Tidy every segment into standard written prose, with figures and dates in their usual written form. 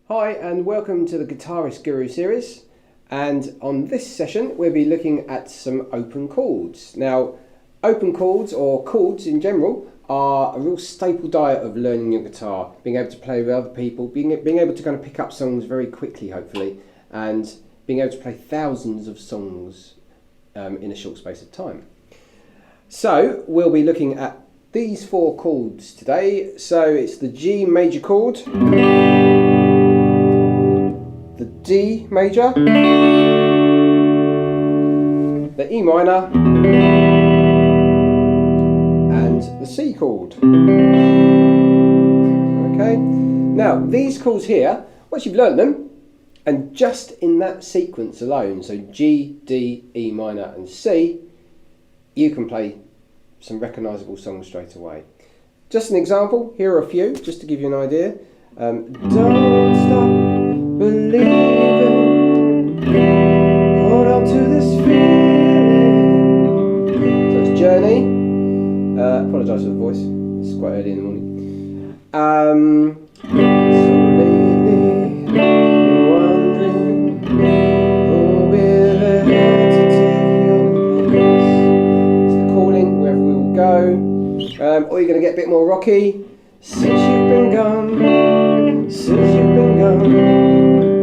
Hi and welcome to the Guitarist Guru series, and on this session we'll be looking at some open chords. Now, open chords or chords in general are a real staple diet of learning your guitar, being able to play with other people, being able to kind of pick up songs very quickly hopefully, and being able to play thousands of songs in a short space of time. So we'll be looking at these four chords today. So it's the G major chord, the D major, the E minor, and the C chord. Okay, now these chords here, once you've learnt them, and just in that sequence alone, so G, D, E minor and C, you can play some recognisable songs straight away. Just an example, here are a few, just to give you an idea. Don't stop believing, hold on to this feeling. So it's Journey. Apologise for the voice, it's quite early in the morning. So lately, wondering, oh, we're there to take your place. It's the Calling, Wherever We Will Go. Or you're going to get a bit more rocky. Since you've been gone, since you've been gone,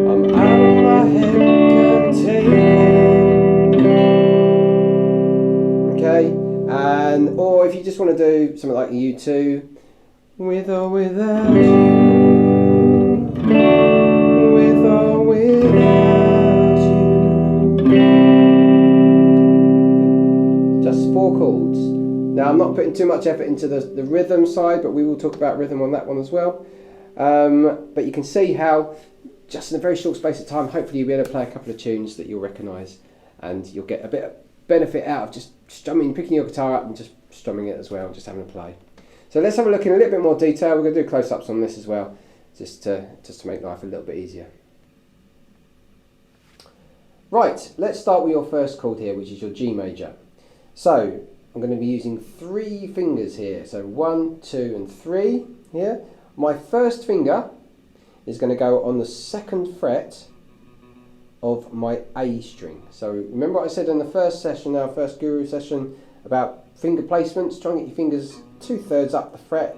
I'm out of my head, can't take it. Okay, and or if you just want to do something like U2, with or without you, with or without you. Just four chords. Now I'm not putting too much effort into the rhythm side, but we will talk about rhythm on that one as well. But you can see how just in a very short space of time, hopefully you'll be able to play a couple of tunes that you'll recognise, and you'll get a bit of benefit out of just strumming, picking your guitar up and just strumming it as well, just having a play. So let's have a look in a little bit more detail. We're going to do close-ups on this as well, just to make life a little bit easier. Right, let's start with your first chord here, which is your G major. So I'm going to be using 3 fingers here, so 1, 2 and 3 here. My first finger is going to go on the 2nd fret of my A string. So remember what I said in the first session, our first guru session, about finger placements. Try and get your fingers 2/3 up the fret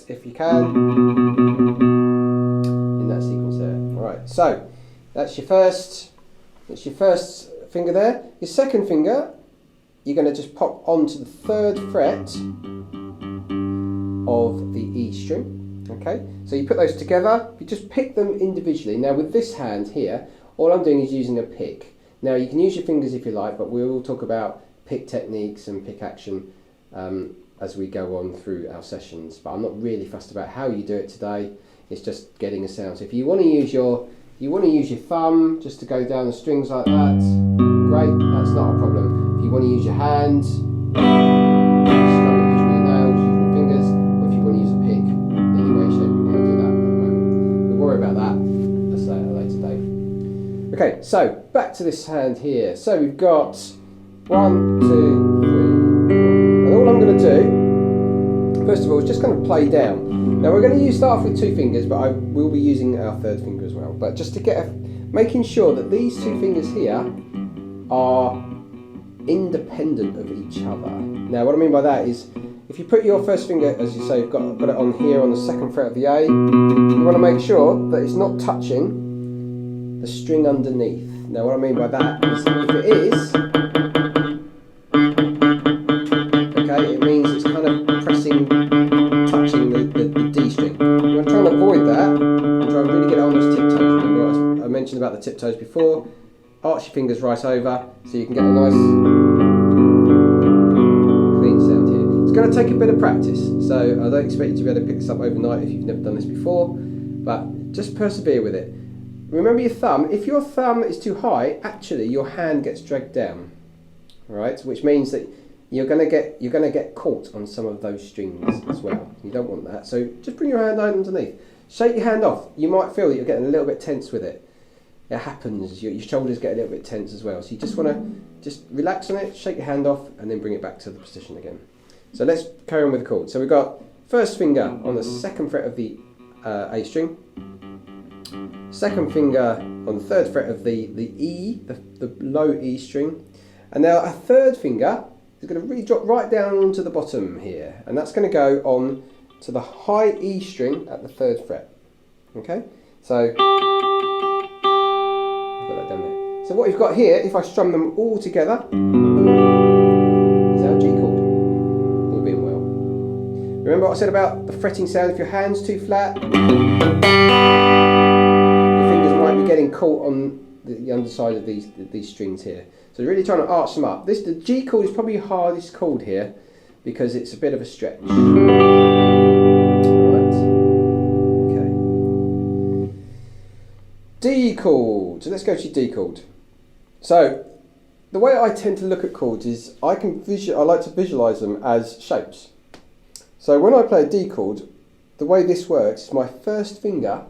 if you can, in that sequence there. Alright, so that's your first finger there. Your second finger, you're going to just pop onto the 3rd fret of the E string. Okay, so you put those together, you just pick them individually. Now with this hand here, all I'm doing is using a pick. Now you can use your fingers if you like, but we will talk about pick techniques and pick action as we go on through our sessions. But I'm not really fussed about how you do it today. It's just getting a sound. So if you want to use your thumb just to go down the strings like that, great, that's not a problem. If you want to use your hand, strum it using your nails, using your fingers, or if you want to use a pick, any way, shape you want to do that. We'll worry about that, let's say, at a later date. Okay, so back to this hand here. So we've got 1, 2, 3, 4. And all I'm going to do, first of all, is just kind of play down. Now we're going to start off with 2 fingers, but I will be using our 3rd finger as well. But just to making sure that these 2 fingers here are independent of each other. Now what I mean by that is, if you put your first finger, as you say, you've got it on here on the 2nd fret of the A, you want to make sure that it's not touching the string underneath. Now what I mean by that is, if it is, okay, it means it's kind of touching the D string. You want to try and avoid that, and try and really get it on those tiptoes. Remember I mentioned about the tiptoes before. Arch your fingers right over, so you can get a nice clean sound here. It's going to take a bit of practice, so I don't expect you to be able to pick this up overnight if you've never done this before, but just persevere with it. Remember your thumb. If your thumb is too high, actually your hand gets dragged down, right? Which means that you're going to get caught on some of those strings as well. You don't want that. So just bring your hand underneath. Shake your hand off. You might feel that you're getting a little bit tense with it. It happens. Your shoulders get a little bit tense as well. So you just want to just relax on it, shake your hand off, and then bring it back to the position again. So let's carry on with the chord. So we've got first finger on the 2nd fret of the A string, second finger on the third fret of the E, the low E string, and now our third finger is going to really drop right down to the bottom here, and that's going to go on to the high E string at the third fret. Okay, so put that down there. So what we've got here, if I strum them all together, is our G chord, all being well. Remember what I said about the fretting sound? If your hand's too flat, your fingers might be getting caught on the underside of these strings here. So really trying to arch them up. The G chord is probably the hardest chord here because it's a bit of a stretch. Alright. Okay. D chord. So let's go to D chord. So the way I tend to look at chords is I like to visualize them as shapes. So when I play a D chord, the way this works is my first finger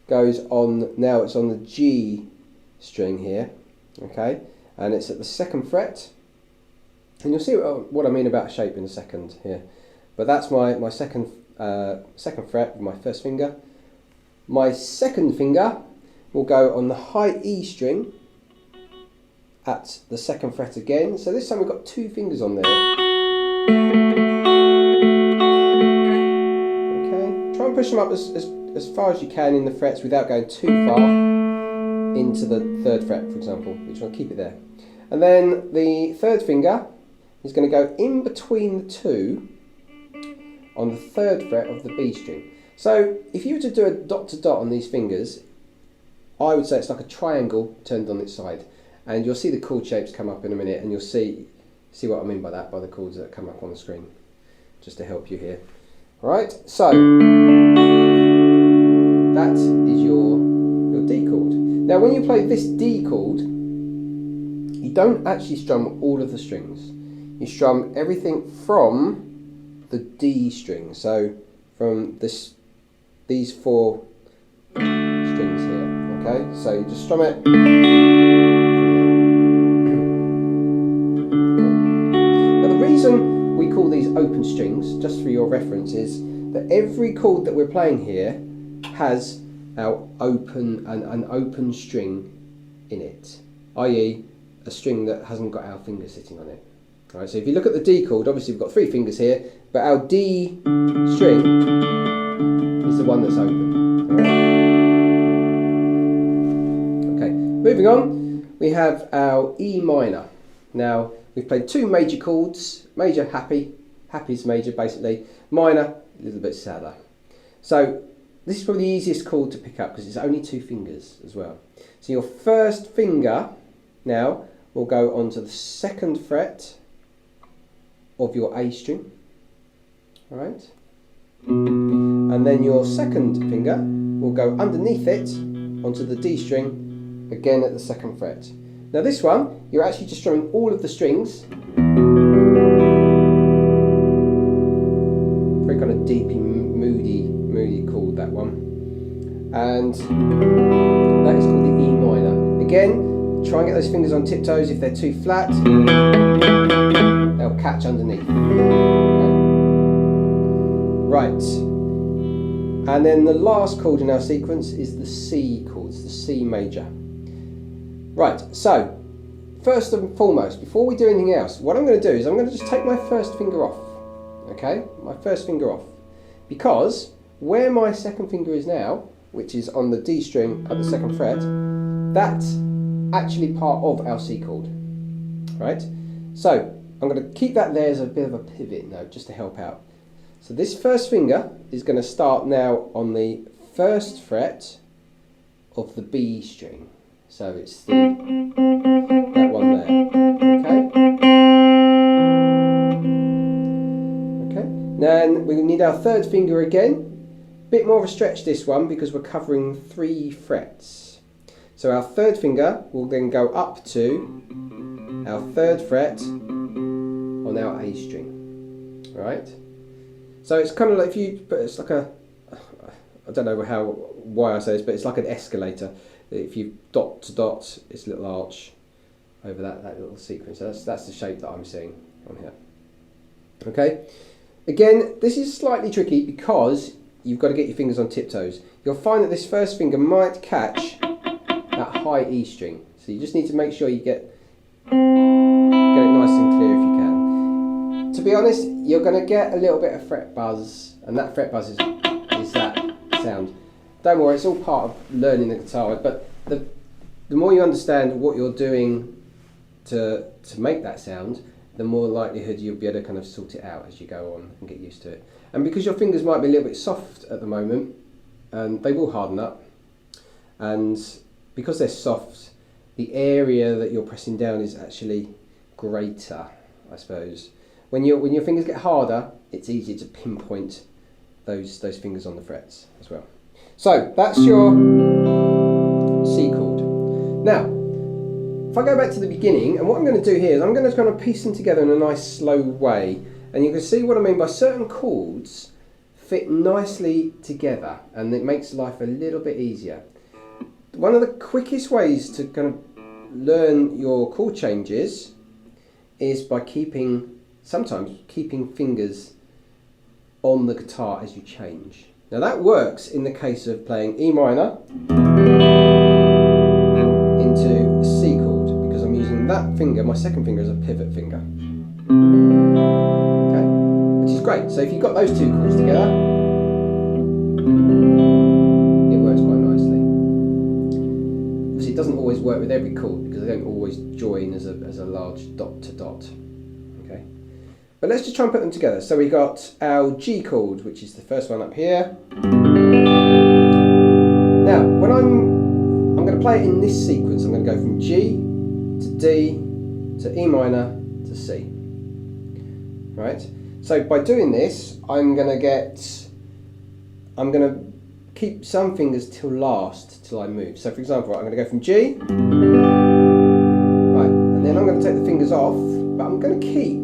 goes on, now it's on the G string here, okay, and it's at the second fret, and you'll see what I mean about shape in a second here, but that's my second fret with my first finger. My second finger will go on the high E string at the second fret again, so this time we've got two fingers on there. Okay, try and push them up as far as you can in the frets without going too far into the third fret, for example. You just want to keep it there. And then the third finger is going to go in between the two on the third fret of the B string. So if you were to do a dot to dot on these fingers, I would say it's like a triangle turned on its side. And you'll see the chord shapes come up in a minute, and you'll see what I mean by that, by the chords that come up on the screen, just to help you here. Alright, so that is your D chord. Now when you play this D chord, you don't actually strum all of the strings. You strum everything from the D string, so from these four strings here, okay? So you just strum it. Now the reason we call these open strings, just for your reference, is that every chord that we're playing here has our an open string in it, i.e. a string that hasn't got our finger sitting on it. Alright, so if you look at the D chord, obviously we've got three fingers here, but our D string is the one that's open. Alright. Okay, moving on, we have our E minor. Now, we've played two major chords, major happy's major basically, minor, a little bit sadder. So, this is probably the easiest chord to pick up because it's only two fingers as well. So your first finger now will go onto the second fret of your A string, alright? And then your second finger will go underneath it onto the D string, again at the second fret. Now this one, you're actually just strumming all of the strings. Very kind of deepy, moody chord, that one. And that is called the E minor. Again, try and get those fingers on tiptoes. If they're too flat, they'll catch underneath. Okay. Right. And then the last chord in our sequence is the C chords, the C major. Right, so first and foremost, before we do anything else, what I'm going to do is I'm going to just take my first finger off. Okay, my first finger off. Because where my second finger is now, which is on the D string at the second fret, that's actually part of our C chord. Right? So I'm going to keep that there as a bit of a pivot note just to help out. So this first finger is going to start now on the first fret of the B string. So it's that one there. Okay? Okay. Then we need our third finger again. Bit more of a stretch this one because we're covering 3 frets. So our third finger will then go up to our third fret on our A string. Right? So it's kind of like it's like a, I don't know why I say this, but it's like an escalator. If you dot to dot, it's a little arch over that little sequence. So that's the shape that I'm seeing on here. Okay. Again, this is slightly tricky because you've got to get your fingers on tiptoes. you'll find that this first finger might catch that high E string. So you just need to make sure you get it nice and clear if you can. To be honest, you're going to get a little bit of fret buzz, and that fret buzz is that sound. Don't worry, it's all part of learning the guitar, but the more you understand what you're doing to make that sound, the more likelihood you'll be able to kind of sort it out as you go on and get used to it. And because your fingers might be a little bit soft at the moment, they will harden up, and because they're soft, the area that you're pressing down is actually greater, I suppose. When your fingers get harder, it's easier to pinpoint those fingers on the frets as well. So that's your C chord. Now, if I go back to the beginning, and what I'm going to do here is I'm going to kind of piece them together in a nice slow way, and you can see what I mean by certain chords fit nicely together, and it makes life a little bit easier. One of the quickest ways to kind of learn your chord changes is by sometimes keeping fingers on the guitar as you change. Now that works in the case of playing E minor into a C chord, because I'm using that finger, my second finger, as a pivot finger. Okay, which is great. So if you've got those two chords together, it works quite nicely. Obviously it doesn't always work with every chord because they don't always join as a large dot to dot. Okay, but let's just try and put them together. So we got our G chord, which is the first one up here. Now, when I'm going to play it in this sequence, I'm going to go from G to D to E minor to C. Right? So by doing this, I'm going to keep some fingers till last, till I move. So for example, I'm going to go from G, right, and then I'm going to take the fingers off, but I'm going to keep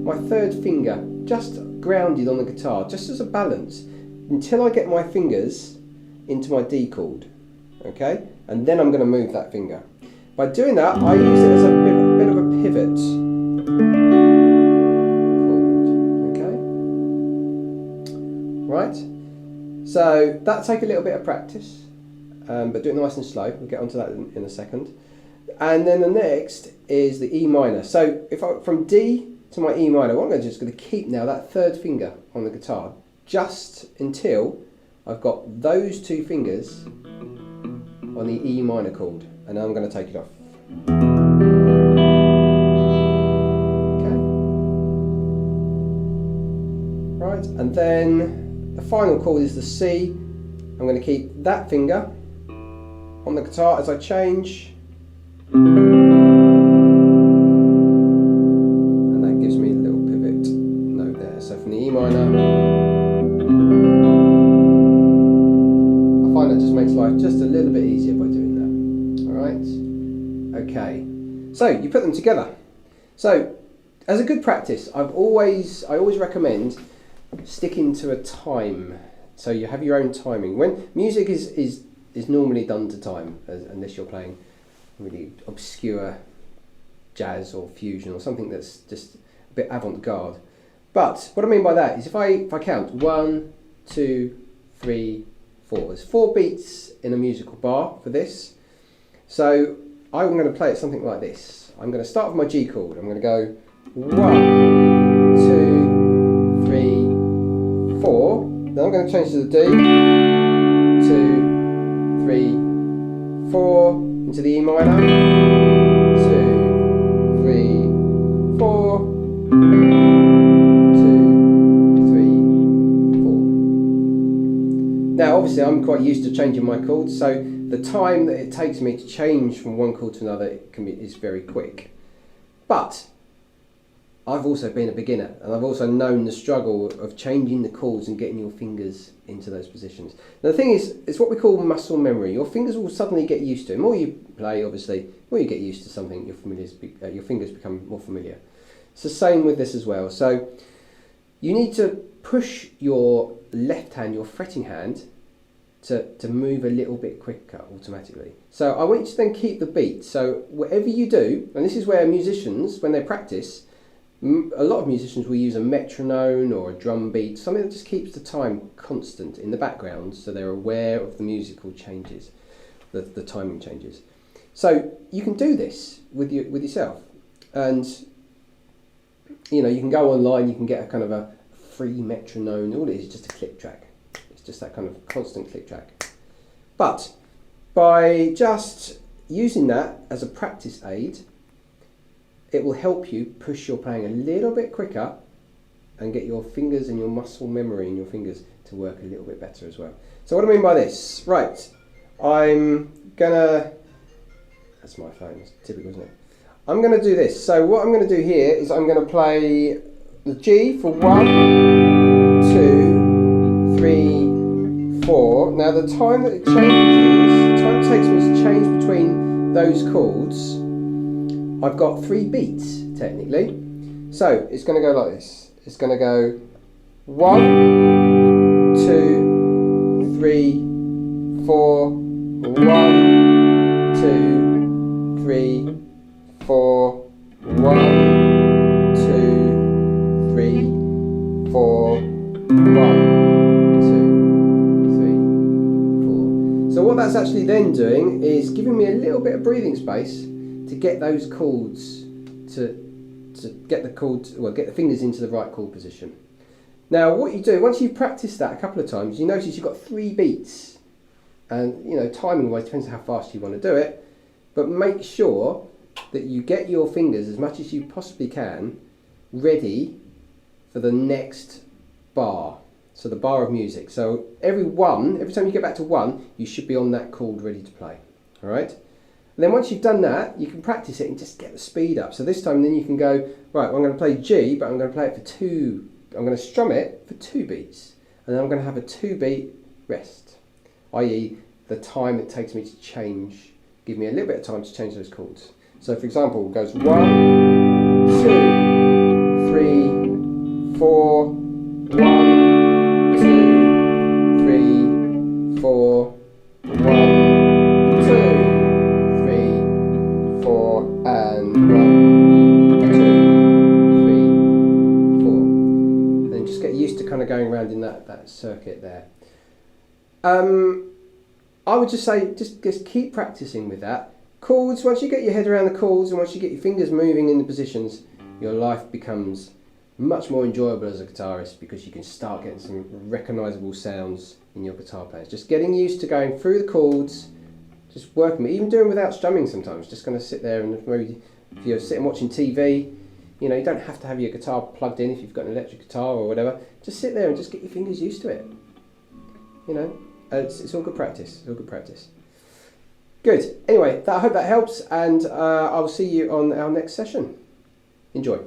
my third finger just grounded on the guitar, just as a balance, until I get my fingers into my D chord, okay? And then I'm going to move that finger. By doing that, I use it as a bit of a pivot chord, okay? Right? So that take a little bit of practice, but do it nice and slow. We'll get onto that in a second. And then the next is the E minor. So if from D to my E minor, what I'm just going to keep now that third finger on the guitar just until I've got those two fingers on the E minor chord, and then I'm going to take it off. Okay. Right, and then the final chord is the C. I'm going to keep that finger on the guitar as I change. And that gives me a little pivot note there. So from the E minor, I find that just makes life just a little bit easier by doing that. Alright? Okay. So you put them together. So as a good practice, I always recommend sticking to a time. So you have your own timing. When music is normally done to time, unless you're playing really obscure jazz or fusion or something that's just a bit avant-garde. But what I mean by that is if I count 1, 2, 3, 4. There's 4 beats in a musical bar for this. So I'm going to play it something like this. I'm going to start with my G chord. I'm going to go 1, 2, 3, 4. Then I'm going to change to the D. 2, 3, 4. Into the E minor. 2, 3, 4. 2, 3, 4. Now obviously I'm quite used to changing my chords, so the time that it takes me to change from one chord to another is very quick. But I've also been a beginner, and I've also known the struggle of changing the chords and getting your fingers into those positions. Now the thing is, it's what we call muscle memory. Your fingers will suddenly get used to it. The more you play, obviously, the more you get used to something, your fingers become more familiar. It's the same with this as well. So you need to push your left hand, your fretting hand, to move a little bit quicker automatically. So I want you to then keep the beat. So whatever you do, and this is where musicians, when they practice, A lot of musicians will use a metronome or a drum beat, something that just keeps the time constant in the background so they're aware of the musical changes, the timing changes. So you can do this with yourself, and you know, you can go online, you can get a kind of a free metronome. All it is just a click track. It's just that kind of constant click track. But by just using that as a practice aid, it will help you push your playing a little bit quicker and get your fingers and your muscle memory in your fingers to work a little bit better as well. So what do I mean by this? Right, I'm gonna, that's my phone, it's typical, isn't it? I'm gonna do this. So what I'm gonna do here is I'm gonna play the G for 1, 2, 3, 4. Now the time that it changes, the time it takes me to change between those chords, I've got 3 beats technically. So it's going to go like this. It's going to go 1, 2, 3, 4, 1, 2, 3, 4, 1, 2, 3, 4, 1, 2, 3, 4. So what that's actually then doing is giving me a little bit of breathing space to get those chords to get the chords, well, get the fingers into the right chord position. Now what you do, once you've practiced that a couple of times, you notice you've got 3 beats, and you know, timing wise depends how fast you want to do it, but make sure that you get your fingers as much as you possibly can ready for the next bar, so the bar of music. So every time you get back to 1, you should be on that chord ready to play. All right. And then once you've done that, you can practice it and just get the speed up. So this time then you can go, right, well, I'm going to play G, but I'm going to play it for 2, I'm going to strum it for 2 beats. And then I'm going to have a 2-beat rest, i.e. the time it takes me to change, give me a little bit of time to change those chords. So for example, it goes 1, 2, 3, 4, 1, 2, 3, 4, 1, 2, 4, and 1, 2, 3, 4. And then just get used to kind of going around in that circuit there. I would just say, just keep practicing with that. Chords, once you get your head around the chords and once you get your fingers moving in the positions, your life becomes much more enjoyable as a guitarist, because you can start getting some recognisable sounds in your guitar players. Just getting used to going through the chords, just working, even doing without strumming sometimes. Just going to sit there, and maybe if you're sitting watching TV, you know, you don't have to have your guitar plugged in if you've got an electric guitar or whatever. Just sit there and just get your fingers used to it. You know, it's all good practice. It's all good practice. Good. Anyway, I hope that helps, and I will see you on our next session. Enjoy.